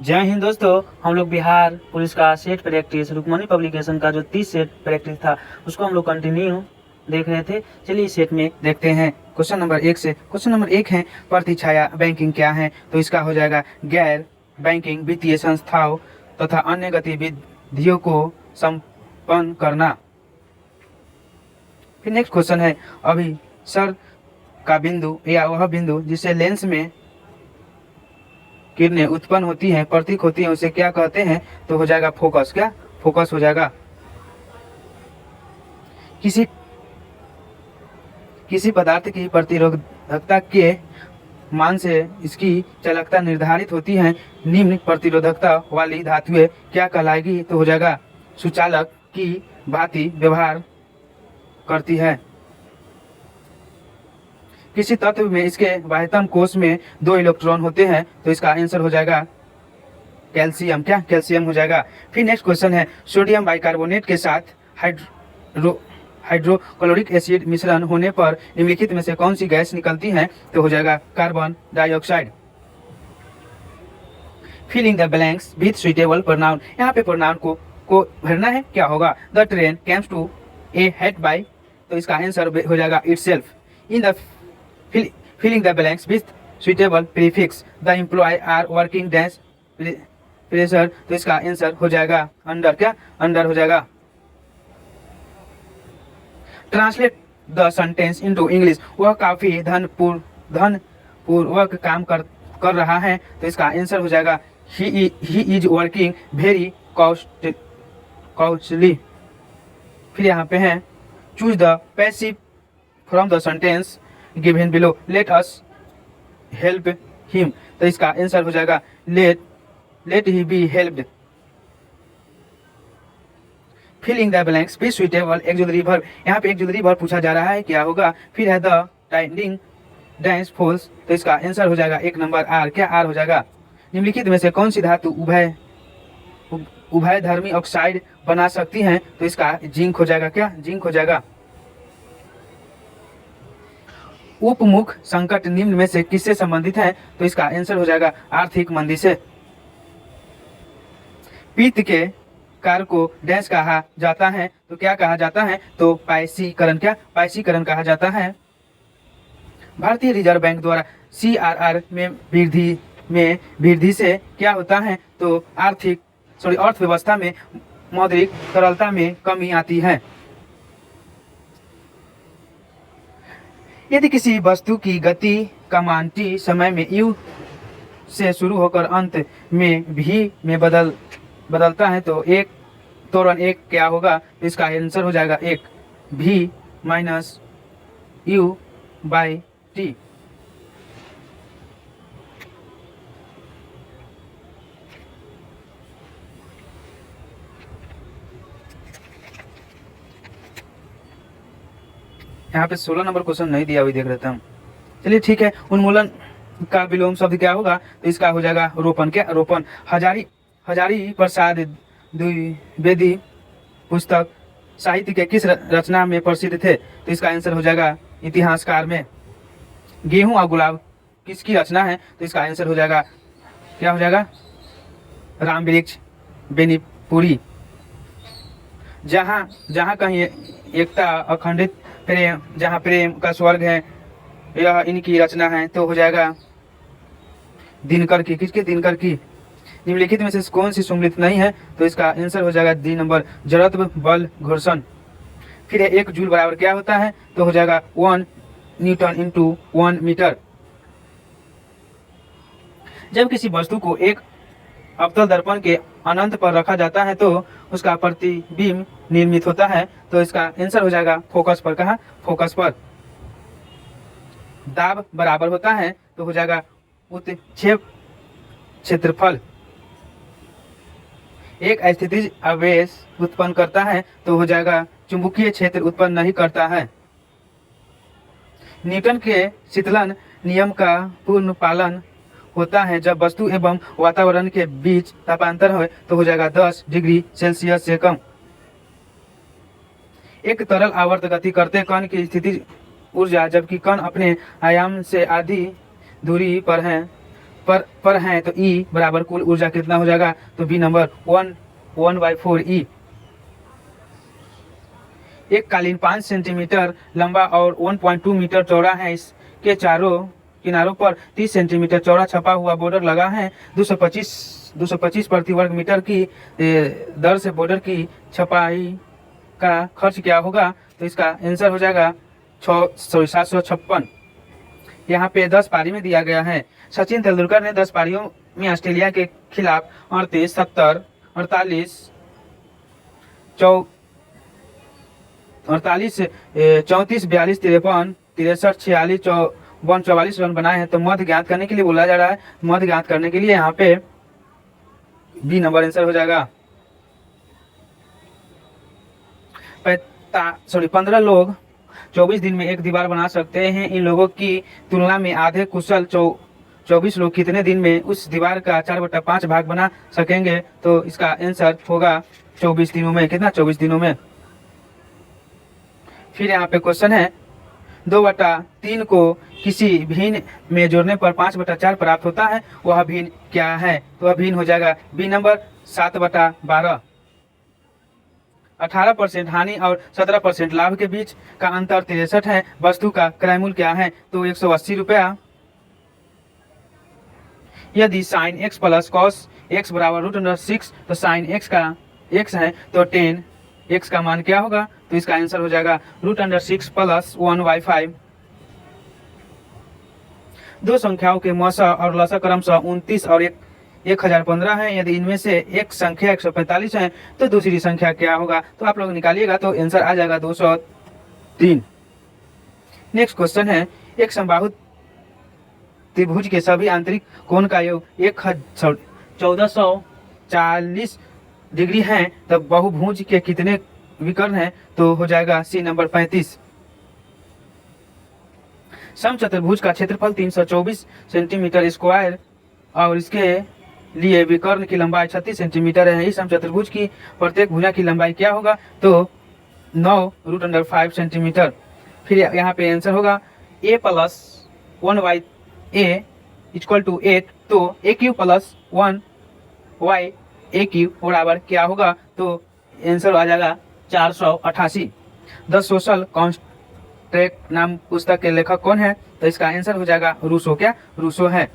जय हिंद दोस्तों। हम लोग बिहार पुलिस का सेट प्रैक्टिस रुकमणी पब्लिकेशन का जो 30 सेट प्रैक्टिस था उसको हम लोग कंटिन्यू देख रहे थे। चलिए सेट में देखते हैं क्वेश्चन नंबर 1 से। क्वेश्चन नंबर 1 है प्रतिछाया बैंकिंग क्या है, तो इसका हो जाएगा गैर बैंकिंग वित्तीय संस्थाओं तथा अन्य गतिविधियों को संपन्न करना। फिर नेक्स्ट क्वेश्चन है अभिसर का बिंदु या वह बिंदु जिसे लेंस में किरणें उत्पन्न होती हैं, प्रतीक होती हैं, उसे क्या कहते हैं, तो हो जाएगा फोकस। क्या फोकस हो जाएगा। किसी पदार्थ की प्रतिरोधकता के मान से इसकी चालकता निर्धारित होती है। निम्न प्रतिरोधकता वाली धातुएं क्या कहलाएगी, तो हो जाएगा सुचालक की भांति व्यवहार करती है। किसी तत्व में इसके बाह्यतम कोश में 2 इलेक्ट्रॉन होते हैं, तो इसका आंसर हो जाएगा कैल्शियम। क्या कैल्शियम हो जाएगा। फिर नेक्स्ट क्वेश्चन है सोडियम बाइकार्बोनेट के साथ हाइड्रोक्लोरिक एसिड मिश्रण होने पर निम्नलिखित में से कौन सी गैस निकलती है, तो हो जाएगा carbon dioxide. Filling the blanks with suitable pronoun. यहाँ पे प्रोनाउन को भरना है। क्या होगा, the train comes to a head by, तो इसका आंसर हो जाएगा itself. In the filling the blanks with suitable prefix, the employee are working dash pressure, तो इसका आंसर हो जाएगा अंडर। क्या अंडर हो जाएगा। Translate the sentence into English. वह काफी धनपूर्वक काम कर रहा है, तो इसका आंसर हो जाएगा he is working very costly. फिर यहाँ पे है choose the passive from the sentence given below, let us help him, तो इसका आंसर हो जाएगा let he be helped. Filling the blanks with suitable auxiliary verb. यहाँ पे ऑक्सिलरी वर्ब पूछा जा रहा है, क्या होगा। फिर है द टाइडिंग डैश फॉल्स, तो इसका आंसर हो जाएगा 1 नंबर आर। क्या आर हो जाएगा। निम्नलिखित में से कौन सी धातु उभय धर्मी ऑक्साइड बना सकती हैं, तो इसका जिंक हो जाएगा। क्या जिंक हो जाएगा। उपमुख संकट निम्न में से किससे संबंधित है, तो इसका आंसर हो जाएगा आर्थिक मंदी से। पित्त के कार्य को डैश कहा जाता है, तो क्या कहा जाता है, तो पायसीकरण। क्या पायसीकरण कहा जाता है। भारतीय रिजर्व बैंक द्वारा CRR में वृद्धि से क्या होता है, तो अर्थव्यवस्था में मौद्रिक तरलता में कमी आती है। यदि किसी वस्तु की गति का मान t समय में u से शुरू होकर अंत में v में बदलता है, तो एक त्वरण 1 क्या होगा, तो इसका आंसर हो जाएगा 1 v minus u by t। यहाँ पे 16 नंबर क्वेश्चन नहीं दिया हुई देख रहे थे हम। चलिए ठीक है। उन्मूलन का विलोम शब्द क्या होगा, तो इसका हो जाएगा रोपण। क्या रोपण। हजारी प्रसाद द्विवेदी पुस्तक साहित्य के किस रचना में प्रसिद्ध थे, तो इसका आंसर हो जाएगा इतिहासकार में। गेहूं और गुलाब किसकी रचना है, तो इसका आंसर हो जाएगा क्या हो जाएगा राम वृक्ष बेनीपुरी। जहाँ कहीं एकता अखंडित प्रेम, जहाँ प्रेम का स्वर्ग है, यह इनकी रचना है, तो हो जाएगा दिनकर की। किसके दिनकर की। निम्नलिखित में से कौन सी सम्मिलित नहीं है, तो इसका आंसर हो जाएगा डी नंबर जड़त्व बल घर्षण। फिर 1 जूल बराबर क्या होता है, तो हो जाएगा 1 न्यूटन इंटू 1 मीटर। जब किसी वस्तु को एक अवतल दर्पण के अनंत पर रखा जाता है, तो उसका प्रतिबिंब निर्मित होता है, तो इसका आंसर हो जाएगा फोकस पर। कहाँ फोकस पर। दाब बराबर होता है, तो हो जाएगा उत्क्षेप क्षेत्रफल। एक स्थितिज आवेश उत्पन्न करता है, तो हो जाएगा चुंबकीय क्षेत्र उत्पन्न नहीं करता है। न्यूटन के शीतलन नियम का पूर्ण पालन होता है जब वस्तु एवं वातावरण के बीच तापांतर हो, तो हो जाएगा 10 डिग्री सेल्सियस से कम। एक तरल आवर्त गति करते कण की स्थिति ऊर्जा, जबकि कण अपने आयाम से आधी दूरी पर है, पर हैं, तो E बराबर कुल ऊर्जा कितना हो जाएगा, तो बी नंबर 1/4 E। एक कालीन 5 सेंटीमीटर लंबा और 1.2 मीटर चौड़ा है। इसके चारों किनारों पर 30 सेंटीमीटर चौड़ा छपा हुआ बॉर्डर लगा है। 225 प्रति वर्ग मीटर की दर से बॉर्डर की छपाई का खर्च क्या होगा, तो इसका आंसर हो जाएगा 756। यहाँ पे 10 पारी में दिया गया है। सचिन तेंदुलकर ने 10 पारियों में ऑस्ट्रेलिया के खिलाफ 38, 70, 48, 34, 42, 53, 63, 46, 44 रन बनाए हैं। तो मध्य ज्ञात करने के लिए बोला जा रहा है। मध्य ज्ञात करने के लिए यहाँ पे बी नंबर आंसर हो जाएगा। 15 लोग 24 दिन में एक दीवार बना सकते हैं। इन लोगों की तुलना में आधे कुशल 24 लोग कितने दिन में उस दीवार का 4/5 भाग बना सकेंगे, तो इसका आंसर होगा 24 दिनों में। कितना, 24 दिनों में। फिर यहाँ पे क्वेश्चन है 2/3 को किसी भिन्न में जोड़ने पर 5/4 प्राप्त होता है, वह भिन्न क्या है, तो वह भिन्न हो जाएगा बी नंबर 7/12। 18% हानि और 17% लाभ के बीच का अंतर 63 है। वस्तु का क्रय मूल्य क्या है, तो 180 रुपया। यदि sine x plus cos x बराबर √6, तो साइन x का x है, तो tan x का मान क्या होगा, तो इसका आंसर हो जाएगा √6 प्लस 1/5। दो संख्याओं के मौसा और लसा क्रमशः 29 और 1015 है। यदि इनमें से एक संख्या 145 है, तो दूसरी संख्या क्या होगा, तो आप लोग निकालिएगा तो आंसर आ जाएगा 203। नेक्स्ट क्वेश्चन है एक समबाहु त्रिभुज के सभी आंतरिक कोण का योग 1440 डिग्री है, तब बहुभुज के कितने विकर्ण हैं, तो हो जाएगा सी नंबर 35। समचतुर्भुज का क्षेत्रफल 324 सेंटीमीटर स्क्वायर और इसके लिए विकर्ण की लंबाई 36 सेंटीमीटर है। इस समचतुर्भुज की प्रत्येक भुजा की लंबाई क्या होगा, तो 9√5 सेंटीमीटर। फिर यहाँ पे आंसर होगा a प्लस 1/a = 8, तो a³ प्लस 1/a³ बराबर क्या होगा, तो आंसर आ जाएगा 488। द सोशल कॉन्ट्रैक्ट नाम पुस्तक के लेखक कौन है, तो इसका आंसर हो जाएगा रूसो। क्या, रूसो है।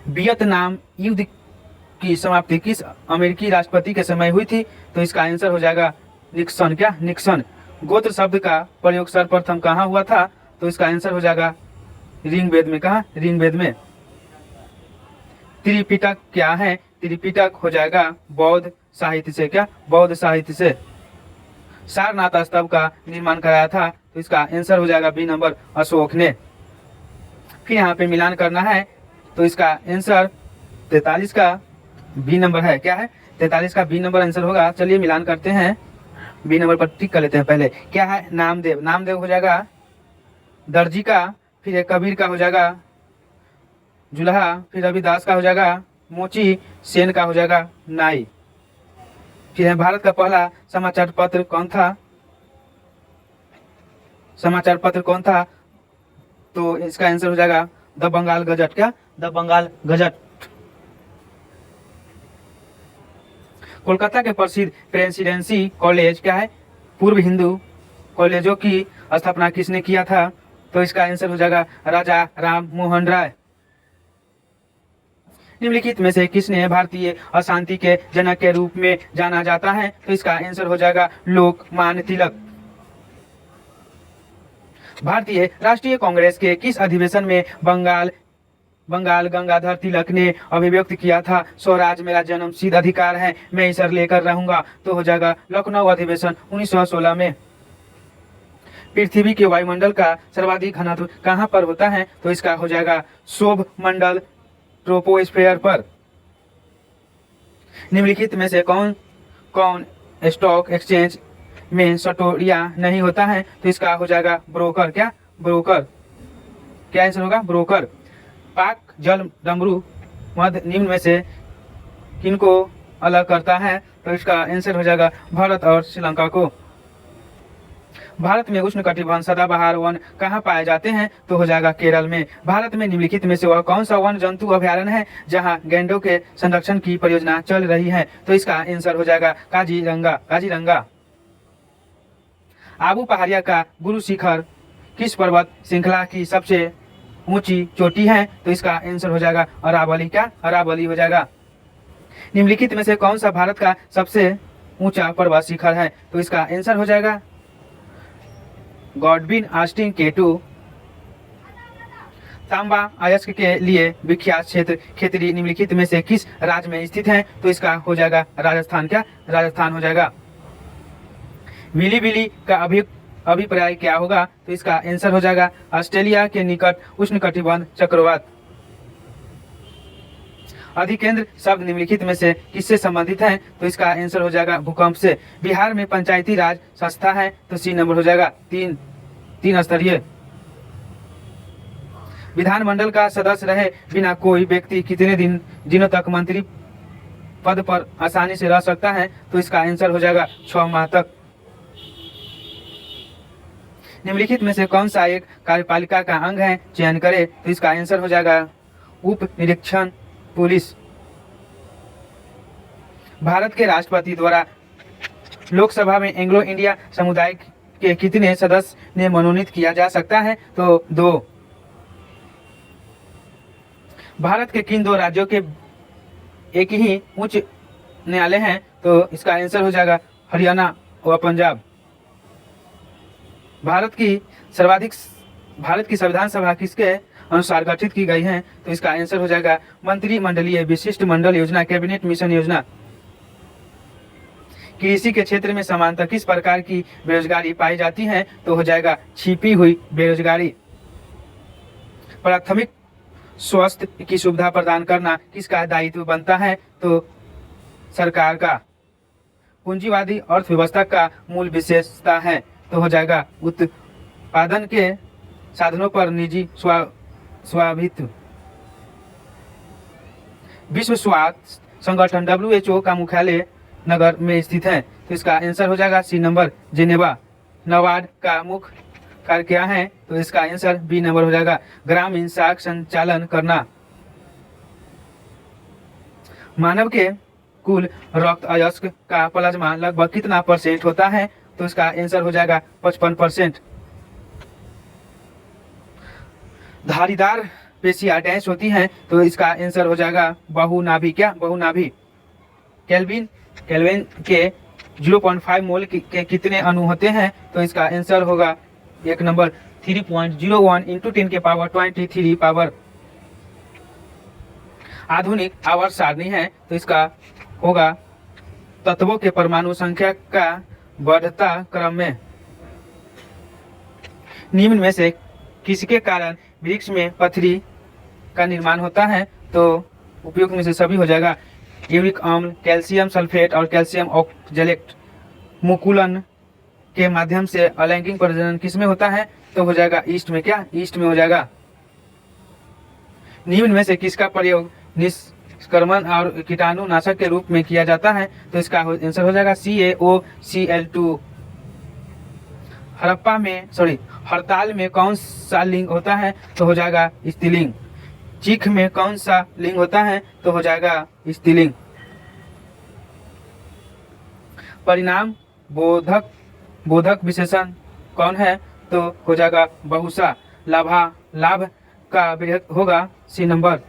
वियतनाम युद्ध की समाप्ति किस अमेरिकी राष्ट्रपति के समय हुई थी, तो इसका आंसर हो जाएगा निक्सन। क्या, निक्सन। गोत्र शब्द का प्रयोग सर्वप्रथम कहाँ हुआ था, तो इसका आंसर हो जाएगा ऋग्वेद में। कहाँ, ऋग्वेद में। त्रिपिटक क्या है, त्रिपिटक हो जाएगा बौद्ध साहित्य से। क्या, बौद्ध साहित्य से। सारनाथ स्तंभ का निर्माण कराया था, तो इसका आंसर हो जाएगा बी नंबर अशोक ने। फिर यहाँ पे मिलान करना है, तो इसका आंसर 43 का बी नंबर है। क्या है, 43 का बी नंबर आंसर होगा। चलिए मिलान करते हैं, बी नंबर पर टिक कर लेते हैं पहले। क्या है, नामदेव। नामदेव हो जाएगा दर्जी का, फिर कबीर का हो जाएगा जुल्हा, फिर रविदास का हो जाएगा मोची, सेन का हो जाएगा नाई। फिर है भारत का पहला समाचार पत्र कौन था, समाचार पत्र कौन था, तो इसका आंसर हो जाएगा द बंगाल गजट। क्या, द बंगाल गजट। कोलकाता के प्रसिद्ध प्रेसिडेंसी कॉलेज क्या है, पूर्व हिंदू कॉलेजों की स्थापना किसने किया था, तो इसका आंसर हो जाएगा राजा राम मोहन राय। निम्नलिखित में से किसने भारतीय अशांति के जनक के रूप में जाना जाता है, तो इसका आंसर हो जाएगा लोकमान्य तिलक। भारतीय राष्ट्रीय कांग्रेस के किस अधिवेशन में बंगाल गंगाधर तिलक ने अभिव्यक्त किया था, स्वराज मेरा जन्म सिद्ध अधिकार है, मैं इसे लेकर रहूंगा, तो हो जाएगा लखनऊ अधिवेशन 1916 में। पृथ्वी के वायुमंडल का सर्वाधिक घनत्व कहाँ पर होता है, तो इसका हो जाएगा शोभ मंडल ट्रोपोस्फेयर पर। निम्नलिखित में से कौन कौन स्टॉक एक्सचेंज में सटोरिया नहीं होता है, तो इसका हो जाएगा ब्रोकर। क्या, ब्रोकर। क्या आंसर होगा, ब्रोकर। पाक जल डमरू मध्य निम्न में से किनको अलग करता है, तो इसका आंसर हो जाएगा भारत और श्रीलंका को। भारत में उष्णकटिबंध सदाबहार वन कहाँ पाए जाते हैं? तो हो जाएगा केरल में। भारत में निम्नलिखित में से वह कौन सा वन जंतु अभयारण्य है जहाँ गैंडों के संरक्षण की परियोजना चल रही है? तो इसका आंसर हो जाएगा काजीरंगा। आबू पहाड़िया का गुरु शिखर किस पर्वत श्रृंखला की सबसे ऊंची चोटी है? तो इसका आंसर हो जाएगा अरावली हो जाएगा। निम्नलिखित में से कौन सा भारत का सबसे ऊंचा पर्वत शिखर है? तो इसका आंसर हो जाएगा गॉडविन आस्टिन K2। तांबा अयस्क के लिए विख्यात क्षेत्र खेतड़ी निम्नलिखित में से किस राज्य में स्थित है? तो इसका हो जाएगा राजस्थान हो जाएगा। विली का अभिप्राय क्या होगा? तो इसका आंसर हो जाएगा ऑस्ट्रेलिया के निकट उष्णकटिबंध चक्रवात। अधिकेंद्र शब्द निम्नलिखित में से किससे संबंधित है? तो इसका आंसर हो जाएगा भूकंप से। बिहार में पंचायती राज संस्था है, तो सी नंबर हो जाएगा तीन स्तरीय। विधानमंडल का सदस्य रहे बिना कोई व्यक्ति कितने दिनों तक मंत्री पद पर आसानी से रह सकता है? तो इसका आंसर हो जाएगा 6 माह तक। निम्नलिखित में से कौन सा एक कार्यपालिका का अंग है? चयन करें। तो इसका आंसर हो जाएगा उप निरीक्षण पुलिस। भारत के राष्ट्रपति द्वारा लोकसभा में एंग्लो इंडिया समुदाय के कितने सदस्य ने मनोनीत किया जा सकता है? तो 2। भारत के किन 2 राज्यों के एक ही उच्च न्यायालय हैं? तो इसका आंसर हो जाएगा हरियाणा व पंजाब। भारत की संविधान सभा किसके अनुसार गठित की गई है? तो इसका आंसर हो जाएगा मंत्रिमंडलीय विशिष्ट मंडल योजना, कैबिनेट मिशन योजना। कृषि के क्षेत्र में समानतः किस प्रकार की बेरोजगारी पाई जाती है? तो हो जाएगा छिपी हुई बेरोजगारी। प्राथमिक स्वास्थ्य की सुविधा प्रदान करना किसका दायित्व बनता है? तो सरकार का। पूंजीवादी अर्थव्यवस्था का मूल विशेषता है? तो हो जाएगा उत्पादन के साधनों पर निजी स्वामित्व। विश्व स्वास्थ्य संगठन WHO का मुख्यालय नगर में स्थित है? तो इसका आंसर हो जाएगा सी नंबर जेनेवा। नाबार्ड का मुख्य कार्य क्या है? तो इसका आंसर बी नंबर हो जाएगा ग्रामीण साख संचालन करना। मानव के कुल रक्त अयस्क का प्लाज्मा लगभग कितना % होता है? तो इसका आंसर हो जाएगा 55%। धारीदार पेशियां डैश होती हैं? तो इसका आंसर हो जाएगा बहुनाभि केल्विन के 0.5 मोल के कितने अणु होते हैं? तो इसका आंसर होगा एक नंबर 3.01 × 10⁻23 पावर। आधुनिक आवर्त सारणी है? तो इसका होगा तत्वों के परमाणु संख्या का बढ़ता क्रम में। निम्न में से किसके कारण वृक्ष में पथरी का निर्माण होता है? तो उपयुक्त में से सभी हो जाएगा यूरिक अम्ल, कैल्शियम सल्फेट और कैल्शियम ऑक्जेलेट। मुकुलन के माध्यम से अलैंगिक प्रजनन किसमें होता है? तो हो जाएगा ईस्ट में हो जाएगा। निम्न में से किसका प्रयोग निष्क्रमण और कीटाणुनाशक के रूप में किया जाता है? तो इसका आंसर हो जाएगा CaOCl2। हड़ताल में कौन सा लिंग होता है? तो हो जाएगा स्त्रीलिंग। चीख में कौन सा लिंग होता है? तो हो जाएगा स्त्रीलिंग। परिणाम बोधक विशेषण कौन है? तो हो जाएगा बहुसा। लाभ का विभेद होगा सी नंबर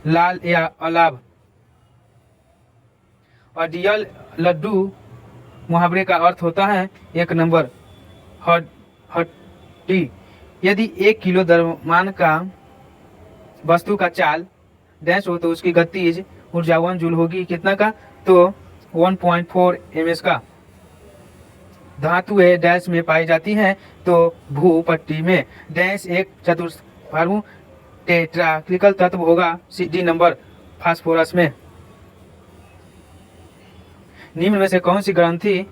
लाल या अलाभ। अडियल लड्डू मुहावरे का अर्थ होता है एक नंबर हड्डी। यदि 1 किलो द्रव्यमान का वस्तु का चाल डैश हो तो उसकी गतिज ऊर्जा 1 जूल होगी कितना का? तो 1.4 ms का। धातुएं डैश में पाई जाती हैं? तो भूपट्टी में। डैश एक चतुष्फार्मु टेट्राक्लिकल तत्व होगा डी नंबर फास्फोरस में। निम्न में से कौन सी ग्रंथि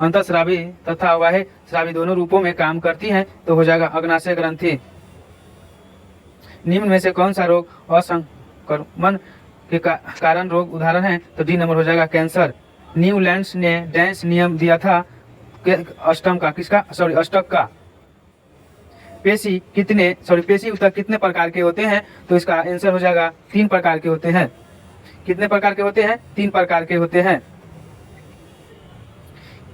अंतःस्रावी तथा बाह्य स्रावी दोनों रूपों में काम करती है? तो हो जाएगा अग्नाशय ग्रंथि। निम्न में से कौन सा रोग असंक्रमण के कारण रोग उदाहरण है? तो डी नंबर हो जाएगा कैंसर। न्यूलैंड्स ने डैश नियम दिया था? अष्टम का, किसका, सॉरी अष्टक का। पेशी ऊतक कितने प्रकार के होते हैं, तो इसका आंसर हो जाएगा 3 प्रकार के होते हैं। कितने प्रकार के होते हैं, 3 प्रकार के होते हैं।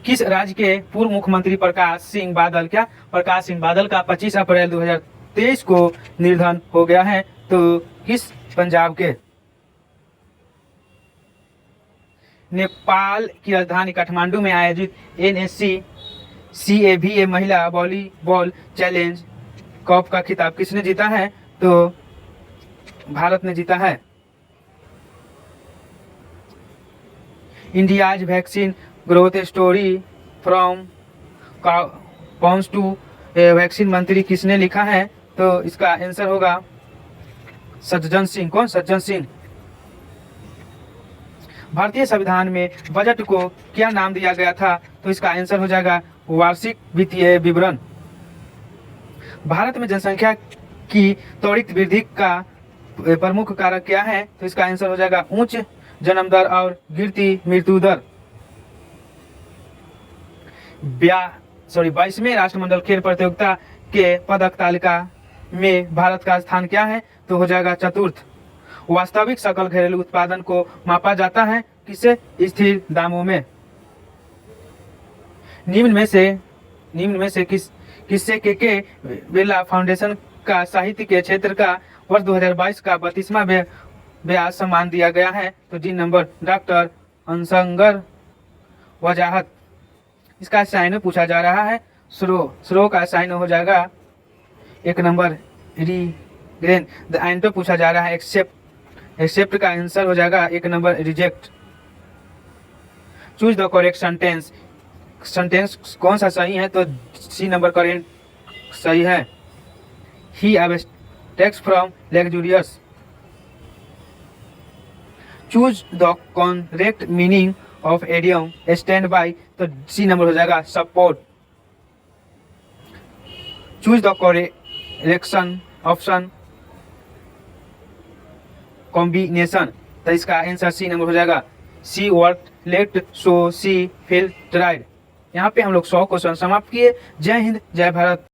किस राज्य के पूर्व मुख्यमंत्री प्रकाश सिंह बादल का 25 अप्रैल 2023 को निधन हो गया है, तो किस पंजाब के। नेपाल की राजधानी काठमांडू में आयोजित NSC CAVA महिला वॉलीबॉल चैलेंज कप का खिताब किसने जीता है, तो भारत ने जीता है। India's vaccine growth story from pounce to vaccine मंत्री किसने लिखा है, तो इसका आंसर होगा सज्जन सिंह। कौन, सज्जन सिंह। भारतीय संविधान में बजट को क्या नाम दिया गया था, तो इसका आंसर हो जाएगा वार्षिक वित्तीय विवरण। भारत में जनसंख्या की त्वरित वृद्धि का प्रमुख कारक क्या है, तो इसका आंसर हो जाएगा उच्च जन्म दर और गिरती मृत्यु दर। 22वें राष्ट्रमंडल खेल प्रतियोगिता के पदक तालिका में भारत का स्थान क्या है, तो हो जाएगा चतुर्थ। वास्तविक सकल घरेलू उत्पादन को मापा जाता है किससे, स्थिर दामों में। निम्न में से किससे के बिरला फाउंडेशन का साहित्य के क्षेत्र का वर्ष 2022 का 32वां व्यास सम्मान दिया गया है, तो जी नंबर डॉक्टर अनसंगर वजाहत। इसका साइन पूछा जा रहा है स्रो का साइन हो जाएगा 1 नंबर रिग्रेन। द एंटो पूछा जा रहा है एक्सेप्ट का आंसर हो जाएगा 1 number reject. Choose the correct sentence कौन सा सही है, तो सी नंबर करेक्ट सही है। ही abstracts from luxurious. Choose the correct meaning of idiom stand by, तो सी नंबर हो जाएगा support. Choose the correction option combination, तो इसका आंसर सी नंबर हो जाएगा सी वर्क लेट सो सी फील ट्राइड। यहाँ पे हम लोग 100 क्वेश्चन समाप्त किए। जय हिंद, जय भारत।